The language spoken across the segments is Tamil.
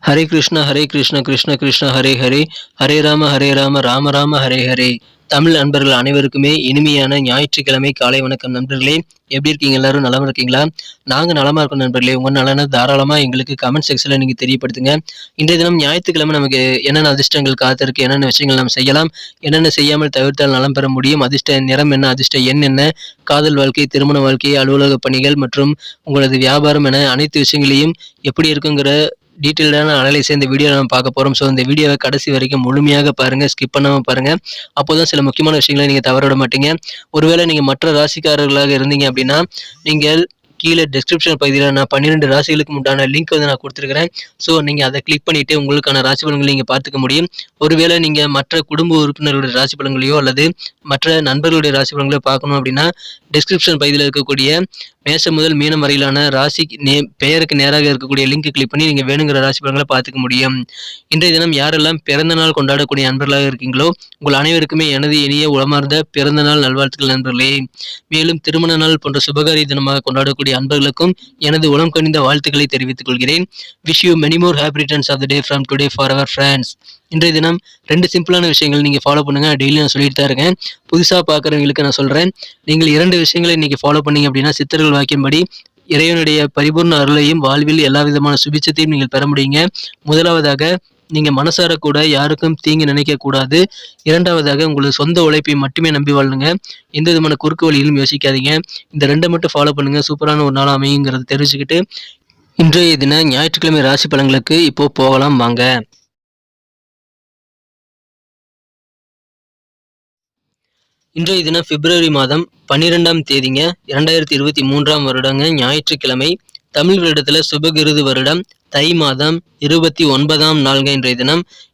ஹரே கிருஷ்ண கிருஷ்ண கிருஷ்ண ஹரே ஹரே, ஹரே ராம ராம ராம ஹரே ஹரே. தமிழ் நண்பர்கள் அனைவருக்குமே இனிமையான ஞாயிற்றுக்கிழமை காலை வணக்கம் நண்பர்களே. எப்படி இருக்கீங்க? எல்லாரும் நலமா இருக்கீங்களா? நாங்க நலமா இருக்கோம் நண்பர்களே. உங்க நலனை தாராளமா எங்களுக்கு கமெண்ட் செக்ஷன்ல நீங்க தெரியப்படுத்துங்க. இன்றைய தினம் ஞாயிற்றுக்கிழமை நமக்கு என்னென்ன அதிர்ஷ்டங்கள் காத்திருக்கு, என்னென்ன விஷயங்கள் நாம் செய்யலாம், என்னென்ன செய்யாமல் தவிர்த்தால் நலம் பெற முடியும், அதிர்ஷ்ட நிறம் என்ன, அதிர்ஷ்ட எண் என்ன, காதல் வாழ்க்கை, திருமண வாழ்க்கை, அலுவலக பணிகள் மற்றும் உங்களது வியாபாரம் என அனைத்து விஷயங்களையும் எப்படி இருக்குங்கிற டீட்டெயில்டான அனலைஸ் இந்த வீடியோ நம்ம பார்க்க போகிறோம். ஸோ இந்த வீடியோவை கடைசி வரைக்கும் முழுமையாக பாருங்கள், ஸ்கிப் பண்ணாமல் பாருங்கள். அப்போ தான் சில முக்கியமான விஷயங்களை நீங்கள் தவற விட மாட்டீங்க. ஒருவேளை நீங்கள் மற்ற ராசிக்காரர்களாக இருந்தீங்க அப்படின்னா, நீங்கள் கீழே டிஸ்கிரிப்ஷன் பகுதியில் நான் 12 ராசிகளுக்கு உண்டான லிங்க் வந்து நான் கொடுத்துருக்கிறேன். ஸோ நீங்கள் அதை கிளிக் பண்ணிவிட்டு உங்களுக்கான ராசி பலன்களை நீங்கள் பார்த்துக்க முடியும். ஒருவேளை நீங்கள் மற்ற குடும்ப உறுப்பினர்களுடைய ராசி பலன்களையோ அல்லது மற்ற நண்பர்களுடைய ராசி பலன்களையோ பார்க்கணும் அப்படின்னா, டிஸ்கிரிப்ஷன் பகுதியில் இருக்கக்கூடிய மேஷம் முதல் மீனம் வரையிலான ராசி பெயருக்கு நேராக இருக்கக்கூடிய லிங்க் கிளிக் பண்ணி நீங்கள் வேணுங்கிற ராசி பலன்களை பார்த்துக்க முடியும். இன்றைய தினம் யாரெல்லாம் பிறந்த நாள் கொண்டாடக்கூடிய நண்பர்களாக இருக்கீங்களோ, உங்கள் அனைவருக்குமே எனது இனிய உளமார்ந்த பிறந்த நாள் நல்வாழ்த்துக்கள் நண்பர்களே. மேலும் திருமண நாள் போன்ற சுபகாரிய தினமாக கொண்டாடக்கூடிய அன்பர்களுக்கும் எனது உளம் கனிந்த வாழ்த்துக்களை தெரிவித்துக் கொள்கிறேன். Wish you many more happy returns of the day from today for our friends. இன்றைய தினம் 2 சிம்பிளான விஷயங்கள் நீங்கள் ஃபாலோ பண்ணுங்க. டெய்லி நான் சொல்லிட்டு தான் இருக்கேன். புதுசாக பார்க்குறவங்களுக்கு நான் சொல்கிறேன், நீங்கள் 2 விஷயங்களை இன்னைக்கு ஃபாலோ பண்ணீங்க அப்படின்னா சித்தர்கள் வாக்கின்படி இறைவனுடைய பரிபூர்ண அருளையும் வாழ்வில் எல்லா விதமான சுபிட்சத்தையும் நீங்கள் பெற முடியுங்க. முதலாவதாக, நீங்க மனசார கூட யாருக்கும் தீங்கு நினைக்க கூடாது. இரண்டாவதாக, உங்களது சொந்த உழைப்பை மட்டுமே நம்பி வாழுங்க. எந்த விதமான குறுக்கு வழியிலும் யோசிக்காதீங்க. இந்த 2 மட்டும் ஃபாலோ பண்ணுங்க. சூப்பரான ஒரு நாள் அமையுங்கிறத தெரிஞ்சுக்கிட்டு இன்றைய தின ஞாயிற்றுக்கிழமை ராசி பலன்களுக்கு இப்போ போகலாம் வாங்க. இன்றைய தினம் பிப்ரவரி மாதம் 12ஆம் தேதிங்க, 2023ஆம் வருடங்க, ஞாயிற்றுக்கிழமை. தமிழ் வருடத்துல சுபகிருது வருடம், தை மாதம் 29ஆம் நாள்ங்க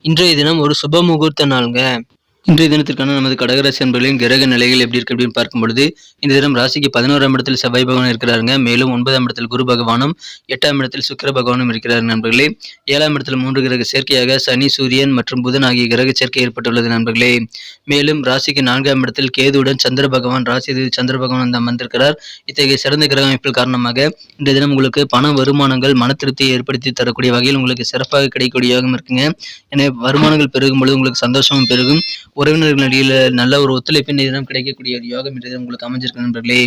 இன்றைய தினம் ஒரு சுப முகூர்த்த நாள்ங்க. இன்றைய தினத்திற்கான நமது கடகராசி அன்பர்களின் கிரக நிலைகள் எப்படி இருக்கு அப்படின்னு பார்க்கும் பொழுது, இந்த தினம் ராசிக்கு 11ஆம் இடத்தில் செவ்வாய் பகவான் இருக்கிறாருங்க. மேலும் 9ஆம் இடத்தில் குரு பகவானும் 8ஆம் இடத்தில் சுக்கிர பகவானும் இருக்கிறார் நண்பர்களே. 7ஆம் இடத்தில் 3 கிரக சேர்க்கையாக சனி, சூரியன் மற்றும் புதன் ஆகிய கிரக சேர்க்கை ஏற்பட்டுள்ளது நண்பர்களே. மேலும் ராசிக்கு 4ஆம் இடத்தில் கேதுவுடன் சந்திர பகவான், ராசி சந்திர பகவான் அமர்ந்திருக்கிறார். இத்தகைய சிறந்த கிரக அமைப்பில் காரணமாக இன்றைய தினம் உங்களுக்கு பண வருமானங்கள் மன திருப்தியை ஏற்படுத்தி தரக்கூடிய வகையில் உங்களுக்கு சிறப்பாக கிடைக்கக்கூடிய யோகம் இருக்குங்க. எனவே வருமானங்கள் பெருகும் பொழுது உங்களுக்கு சந்தோஷமும் பெருகும். உறவினர்கள் இடையில நல்ல ஒரு ஒத்துழைப்பு இன்றைய தினம் கிடைக்கக்கூடிய ஒரு யோகம் இன்றைய தினம் உங்களுக்கு அமைஞ்சிருக்கு நண்பர்களே.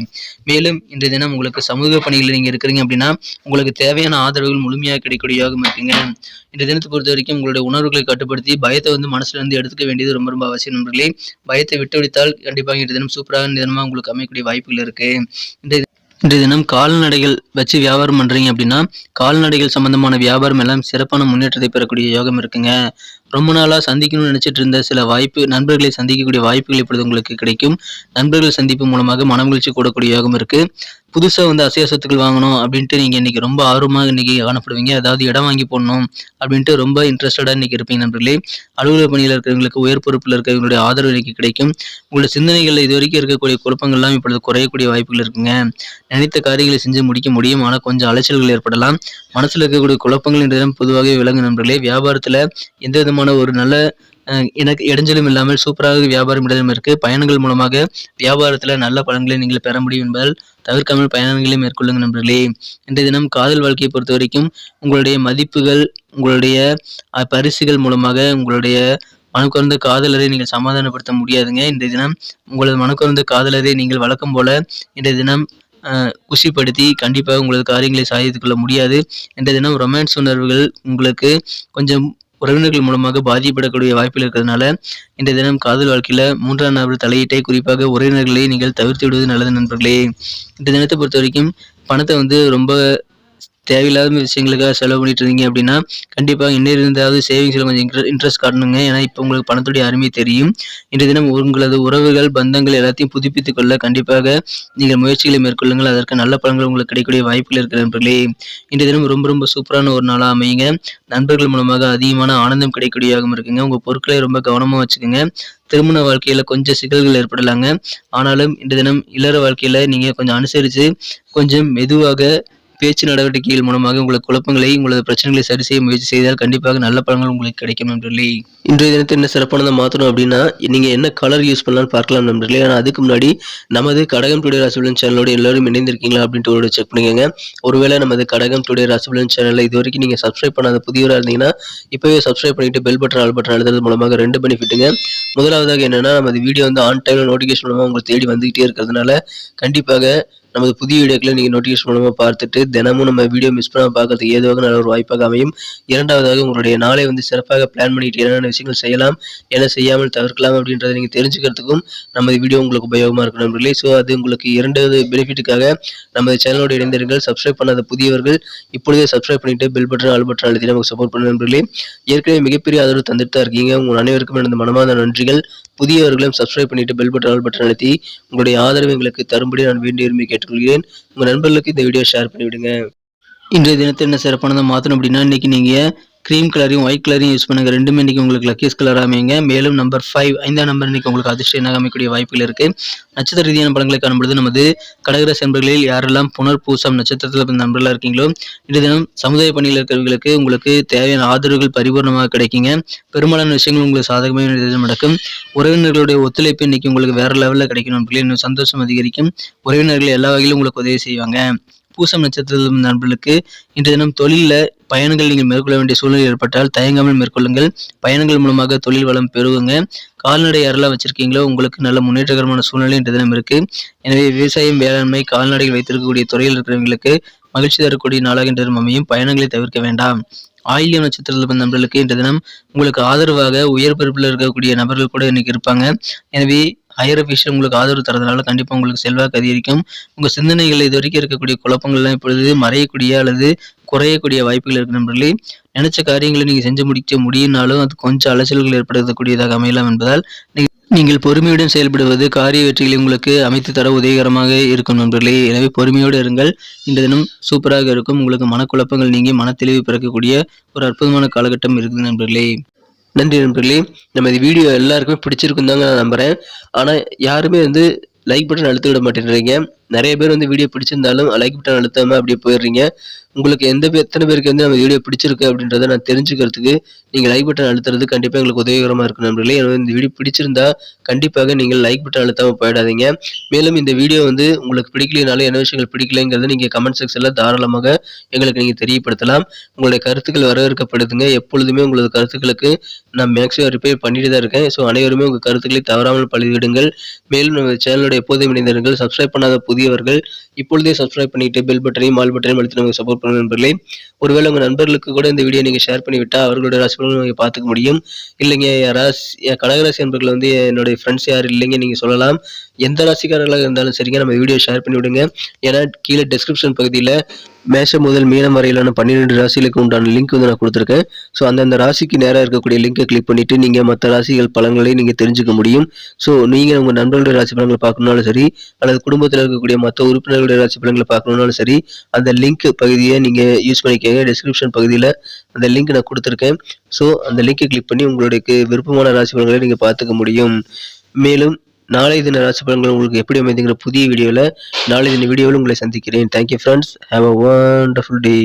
மேலும் இன்றைய தினம் உங்களுக்கு சமூக பணிகளில் நீங்க இருக்கிறீங்க அப்படின்னா உங்களுக்கு தேவையான ஆதரவுகள் முழுமையாக கிடைக்கக்கூடிய யோகம் இருக்குங்க. இன்றைய தினத்தை பொறுத்த வரைக்கும் உங்களுடைய உணர்வுகளை கட்டுப்படுத்தி பயத்தை மனசுல இருந்து எடுத்துக்க வேண்டியது ரொம்ப ரொம்ப அவசியம் நண்பர்களே. பயத்தை விட்டுவிட்டால் கண்டிப்பாக இன்றைய தினம் சூப்பராக தினமா உங்களுக்கு அமையக்கூடிய வாய்ப்புகள் இருக்கு. இன்றைய தினம் கால்நடைகள் வச்சு வியாபாரம் பண்றீங்க அப்படின்னா கால்நடைகள் சம்பந்தமான வியாபாரம் எல்லாம் சிறப்பான முன்னேற்றத்தை பெறக்கூடிய யோகம் இருக்குங்க. ரொம்ப நாளாக சந்திக்கணும்னு நினைச்சிட்டு இருந்த சில நண்பர்களை சந்திக்கக்கூடிய வாய்ப்புகள் இப்பொழுது உங்களுக்கு கிடைக்கும். நண்பர்கள் சந்திப்பு மூலமாக மனமகிழ்ச்சி கூடக்கூடிய யோகம் இருக்கு. புதுசாக அசைய சொத்துக்கள் வாங்கணும் அப்படின்ட்டு நீங்கள் இன்னைக்கு ரொம்ப ஆர்வமாக இன்னைக்கு காணப்படுவீங்க. அதாவது இடம் வாங்கி போடணும் அப்படின்ட்டு ரொம்ப இன்ட்ரெஸ்டடாக இன்னைக்கு இருப்பீங்க நண்பர்களே. அலுவலக பணியில் இருக்கிறவங்களுக்கு, உயர் பொறுப்பில் இருக்கிறவங்களுடைய ஆதரவு இன்னைக்கு கிடைக்கும். உங்களுடைய சிந்தனைகளில் இது வரைக்கும் இருக்கக்கூடிய குழப்பங்கள்லாம் இப்பொழுது குறையக்கூடிய வாய்ப்புகள் இருக்குங்க. நினைத்த காரியங்களை செஞ்சு முடிக்க முடியும், ஆனால் கொஞ்சம் அலைச்சல்கள் ஏற்படலாம். மனசில் இருக்கக்கூடிய குழப்பங்கள் இன்றைய பொதுவாகவே விளங்கும் நண்பர்களே. வியாபாரத்தில் எந்த விதமான ஒரு நல்ல எனக்கு இடைஞ்சலும் இல்லாமல் சூப்பராக வியாபாரம் இடம் இருக்கு. பயணங்கள் மூலமாக வியாபாரத்தில் நல்ல பலன்களை நீங்கள் பெற முடியும் என்பதால் தவிர்க்காமல் பயணங்களை மேற்கொள்ளுங்க நண்பர்களே. இன்றைய தினம் காதல் வாழ்க்கையை பொறுத்த வரைக்கும் உங்களுடைய மதிப்புகள், உங்களுடைய பரிசுகள் மூலமாக உங்களுடைய மனக்குறந்த காதலரை நீங்கள் சமாதானப்படுத்த முடியாதுங்க. இன்றைய தினம் உங்களது மனக்குறந்த காதலரை நீங்கள் வழக்கம் போல இன்றைய தினம் குஷிப்படுத்தி கண்டிப்பாக உங்களது காரியங்களை சாதித்துக் கொள்ள முடியாது. இன்றைய தினம் ரொமான்ஸ் உணர்வுகள் உங்களுக்கு கொஞ்சம் உறவினர்கள் மூலமாக பாதிக்கப்படக்கூடிய வாய்ப்புகள் இருக்கிறதுனால இன்றைய தினம் காதல் வாழ்க்கையில 3ஆம் நபர் தலையீட்டை, குறிப்பாக உறவினர்களை நீங்கள் தவிர்த்து விடுவது நல்லது நண்பர்களே. இன்றைய தினத்தை பொறுத்த வரைக்கும் பணத்தை ரொம்ப தேவையில்லாத விஷயங்களுக்காக செலவு பண்ணிட்டு இருந்தீங்க அப்படின்னா கண்டிப்பாக இன்னும் இருந்தாவது சேவிங்ஸில் கொஞ்சம் இன்ட்ரெஸ்ட் காட்டணுங்க. ஏன்னா இப்போ உங்களுக்கு பணத்துடைய அருமை தெரியும். இன்றைய தினம் உங்களது உறவுகள், பந்தங்கள் எல்லாத்தையும் புதுப்பித்துக் கொள்ள கண்டிப்பாக நீங்கள் முயற்சிகளை மேற்கொள்ளுங்கள். அதற்கு நல்ல பலன்கள் உங்களுக்கு கிடைக்கக்கூடிய வாய்ப்புகள் இருக்கிற நண்பர்களே. இன்றைய தினம் ரொம்ப ரொம்ப சூப்பரான ஒரு நாளாக அமையுங்க. நண்பர்கள் மூலமாக அதிகமான ஆனந்தம் கிடைக்கக்கூடியதாகவும் இருக்குங்க. உங்கள் பொருட்களை ரொம்ப கவனமாக வச்சுக்கோங்க. திருமண வாழ்க்கையில கொஞ்சம் சிக்கல்கள் ஏற்படலாங்க. ஆனாலும் இன்றைய தினம் இல்லற வாழ்க்கையில நீங்க கொஞ்சம் அனுசரித்து கொஞ்சம் மெதுவாக பேச்சு நடவடிக்கைகள் மூலமாக உங்களுக்கு குழப்பங்களை, உங்களது பிரச்சனைகளை சரி செய்ய முயற்சி செய்தால் கண்டிப்பாக நல்ல பலன்கள் உங்களுக்கு கிடைக்கும் நண்பர்களே. இன்றைய தினத்தை என்ன சிறப்பானதை மாற்றணும் அப்படின்னா, நீங்க என்ன கலர் யூஸ் பண்ணலாம்னு பார்க்கலாம் நண்பர்களே. ஆனா அதுக்கு முன்னாடி நமது கடகம் டுடே ராசி பலன் சேனலோட எல்லாரும் இணைந்திருக்கீங்களா அப்படின்ட்டு ஒரு செக் பண்ணிக்கோங்க. ஒருவேளை நமது கடகம் டுடே ராசி பலன் சேனலை இது வரைக்கும் நீங்க சப்ஸ்கிரைப் பண்ணாத புதியவராக இருந்தீங்கன்னா இப்பவே சப்ஸ்கிரைப் பண்ணிட்டு பெல் பட்டன் ஆல் பட்டன் அழுத்துறது மூலமாக 2 பெனிஃபிட்டுங்க. முதலாவதாக என்னன்னா, நமது வீடியோ வந்து ஆன் டைம்ல நோட்டிஃபிகேஷன் மூலமா உங்களுக்கு தேடி வந்துகிட்டே இருக்கிறதுனால கண்டிப்பாக நமது புதிய வீடியோக்களை நீங்கள் நோட்டிஃபிகேஷன் மூலமாக பார்த்துட்டு தினமும் நம்ம வீடியோ மிஸ் பண்ணாமல் பார்க்கறதுக்கு ஏதுவாக நல்ல ஒரு வாய்ப்பாக அமையும். இரண்டாவதாக உங்களுடைய நாளை வந்து சிறப்பாக பிளான் பண்ணிட்டு என்னென்ன விஷயங்கள் செய்யலாம், என்ன செய்யாமல் தவிர்க்கலாம் அப்படின்றத நீங்கள் தெரிஞ்சுக்கிறதுக்கும் நமது வீடியோ உங்களுக்கு உபயோகமாக இருக்கும் நண்பர்களே. ஸோ அது உங்களுக்கு இரண்டாவது பெனிஃபிட்டுக்காக நமது சேனலோட இணைந்தீர்கள். சப்ஸ்கிரைப் பண்ணாத புதியவர்கள் இப்பொழுதே சப்ஸ்கிரைப் பண்ணிட்டு பெல் பட்டன் ஆல் பட்டன் அழுத்தி நமக்கு சப்போர்ட் பண்ண நண்பர்களே. ஏற்கனவே மிகப்பெரிய ஆதரவு தந்துட்டு தான் இருக்கீங்க. உங்கள் அனைவருக்கும் எனது மனமார்ந்த நன்றிகள். புதியவர்களும் சப்ஸ்கிரைப் பண்ணிட்டு பெல் பட்டன் ஆல் பட்டன் அழுத்தி உங்களுடைய ஆதரவு எங்களுக்கு தரும்படி நான் வேண்டி விரும்பி கேட்டுக்கொள்கிறேன். உங்க நண்பர்களுக்கு இந்த வீடியோ ஷேர் பண்ணிவிடுங்க. இன்றைய தினத்தை என்ன சிறப்பானதை மாற்றணும் அப்படின்னா, இன்னைக்கு நீங்க கிரீம் கலரையும் ஒயிட் கலரையும் யூஸ் பண்ணுங்க. ரெண்டுமே இன்னைக்கு உங்களுக்கு லக்கியஸ் கலர் அமைங்க. மேலும் நம்பர் 5 5ஆம் நம்பர் இன்னைக்கு உங்களுக்கு அதிர்ஷ்ட எண்ணாக அமைக்கக்கூடிய வாய்ப்புகள் இருக்கு. நட்சத்திர ரீதியான பலன்களை காணும்பொழுது நமது கடகராசி நண்பர்களில் யாரெல்லாம் புனர் பூசம் நட்சத்திரத்தில் நண்பர்களாக இருக்கீங்களோ இன்றைய தினம் சமுதாய பணியில் இருக்கிறவர்களுக்கு உங்களுக்கு தேவையான ஆதரவுகள் பரிபூர்ணமாக கிடைக்குங்க. பெரும்பாலான விஷயங்கள் உங்களுக்கு சாதகமாக நடக்கும். உறவினர்களுடைய ஒத்துழைப்பு இன்னைக்கு உங்களுக்கு வேற லெவலில் கிடைக்கும் நண்பர்களே. இன்னும் சந்தோஷம் அதிகரிக்கும். உறவினர்கள் எல்லா வகையிலும் உங்களுக்கு உதவி செய்வாங்க. பூசம் நட்சத்திர நண்பர்களுக்கு இன்றைய தினம் தொழிலில் பயணங்கள் நீங்கள் மேற்கொள்ள வேண்டிய சூழ்நிலை ஏற்பட்டால் தயங்காமல் மேற்கொள்ளுங்கள். பயணங்கள் மூலமாக தொழில் வளம் பெறுவங்க. கால்நடை யாரெல்லாம் வச்சிருக்கீங்களோ உங்களுக்கு நல்ல முன்னேற்றகரமான சூழ்நிலை இன்றைய தினம் இருக்கு. எனவே விவசாயம், வேளாண்மை, கால்நடைகள் வைத்திருக்கக்கூடிய துறையில் இருக்கிறவங்களுக்கு மகிழ்ச்சி தரக்கூடிய நாளாக இன்றைய தினம் அமையும். பயணங்களை தவிர்க்க வேண்டாம். ஆயில்யம் நட்சத்திரத்தில் நண்பர்களுக்கு இன்றைய தினம் உங்களுக்கு ஆதரவாக உயர் பொறுப்பில் இருக்கக்கூடிய நபர்கள் கூட இன்னைக்கு இருப்பாங்க. எனவே ஹையர் அஃபிஷியல் உங்களுக்கு ஆதரவு தரதுனால கண்டிப்பாக உங்களுக்கு செல்வாக்கு அதிகரிக்கும். உங்கள் சிந்தனைகள் இது வரைக்கும் இருக்கக்கூடிய குழப்பங்கள்லாம் இப்பொழுது மறையக்கூடிய அல்லது குறையக்கூடிய வாய்ப்புகள் இருக்கு நண்பர்களே. நினைச்ச காரியங்களை நீங்கள் செஞ்சு முடிக்க முடியும்னாலும் அது கொஞ்சம் அலைச்சல்கள் ஏற்படுத்தக்கூடியதாக அமையலாம் என்பதால் நீங்கள் பொறுமையுடன் செயல்படுவது காரிய வெற்றிகளை உங்களுக்கு அமைத்து தர உதவிகரமாக இருக்கும் நண்பர்களே. எனவே பொறுமையோடு இருங்கள். இந்த தினம் சூப்பராக இருக்கும். உங்களுக்கு மனக்குழப்பங்கள் நீங்கி மன தெளிவு பிறக்கக்கூடிய ஒரு அற்புதமான காலகட்டம் இருக்குது நண்பர்களே. நன்றி நண்பர்களே. நம்ம இந்த வீடியோ எல்லாருக்குமே பிடிச்சிருக்கும் தாங்க நான் நம்புறேன். ஆனால் யாருமே வந்து லைக் பட்டன் அழுத்த விட மாட்டேன்றீங்க. நிறைய பேர் வந்து வீடியோ பிடிச்சிருந்தாலும் லைக் பட்டன் அழுத்தாமல் அப்படியே போயிடுறீங்க. உங்களுக்கு எத்தனை பேருக்கு வந்து நம்ம வீடியோ பிடிச்சிருக்கு அப்படின்றத நான் தெரிஞ்சுக்கிறதுக்கு நீங்கள் லைக் பட்டன் அழுத்துறது கண்டிப்பாக எங்களுக்கு உதவிகரமாக இருக்கும் நண்பர்களே. எனவே இந்த வீடியோ பிடிச்சிருந்தா கண்டிப்பாக நீங்கள் லைக் பட்டன் அழுத்தாமல் போயிடாதீங்க. மேலும் இந்த வீடியோ வந்து உங்களுக்கு பிடிக்கலைனாலும் என்ன விஷயங்கள் பிடிக்கலைங்கிறத நீங்கள் கமெண்ட் செக்ஷனில் தாராளமாக எங்களுக்கு நீங்கள் தெரியப்படுத்தலாம். உங்களுடைய கருத்துக்கள் வரவேற்கப்படுதுங்க. எப்பொழுதுமே உங்களது கருத்துக்களுக்கு நான் மேக்ஸிமம் ரிப்ளை பண்ணிட்டு தான் இருக்கேன். ஸோ அனைவருமே உங்கள் கருத்துக்களை தவறாமல் பதிவிடுங்கள். மேலும் நம்ம சேனலோட எப்போதும் இணைந்தவர்கள், சப்ஸ்கிரைப் பண்ணாத புதியவர்கள் இப்பொழுதே சப்ஸ்கிரைப் பண்ணிட்டு பெல் பட்டனையும் ஆல் பட்டனையும் அழுத்தி நமக்கு சப்போர்ட் பண்ணுங்க நண்பர்களே. ஒருவேளை உங்கள் நண்பர்களுக்கு கூட இந்த வீடியோ நீங்கள் ஷேர் பண்ணிவிட்டால் அவர்களோட ராசி பலன்களை நீங்கள் பார்த்துக்க முடியும். இல்லைங்க கடகராசி நண்பர்கள் வந்து என்னுடைய ஃப்ரெண்ட்ஸ் யாரும் இல்லைங்க நீங்கள் சொல்லலாம். எந்த ராசிக்காரர்களாக இருந்தாலும் சரிங்க, நம்ம வீடியோ ஷேர் பண்ணி விடுங்க. ஏன்னா கீழே டிஸ்கிரிப்ஷன் பகுதியில் மேஷம் முதல் மீனம் வரையிலான 12 ராசிகளுக்கு உண்டான லிங்க் வந்து நான் கொடுத்துருக்கேன். ஸோ அந்தந்த ராசிக்கு நேராக இருக்கக்கூடிய லிங்கை கிளிக் பண்ணிட்டு நீங்கள் மற்ற ராசிகள் பலன்களை நீங்கள் தெரிஞ்சுக்க முடியும். ஸோ நீங்கள் உங்கள் நண்பர்களுடைய ராசி பலன்களை பார்க்கணுன்னாலும் சரி, அல்லது குடும்பத்தில் இருக்கக்கூடிய மற்ற உறுப்பினர்களுடைய ராசி பலன்களை பார்க்கணுன்னாலும் சரி, அந்த லிங்க் பகுதியை நீங்கள் யூஸ் பண்ணிக்கோங்க. டிஸ்கிரிப்ஷன் பகுதியில் அந்த லிங்க் நான் கொடுத்துருக்கேன். ஸோ அந்த லிங்கை கிளிக் பண்ணி உங்களுக்கு விருப்பமான ராசி பலன்களை நீங்கள் பார்த்துக்க முடியும். மேலும் நாளை தின ராசி பலன்கள் உங்களுக்கு எப்படி அமைதுங்கிற புதிய வீடியோவில் நாளை தின வீடியோவில் உங்களை சந்திக்கிறேன். Thank you friends. Have a wonderful day.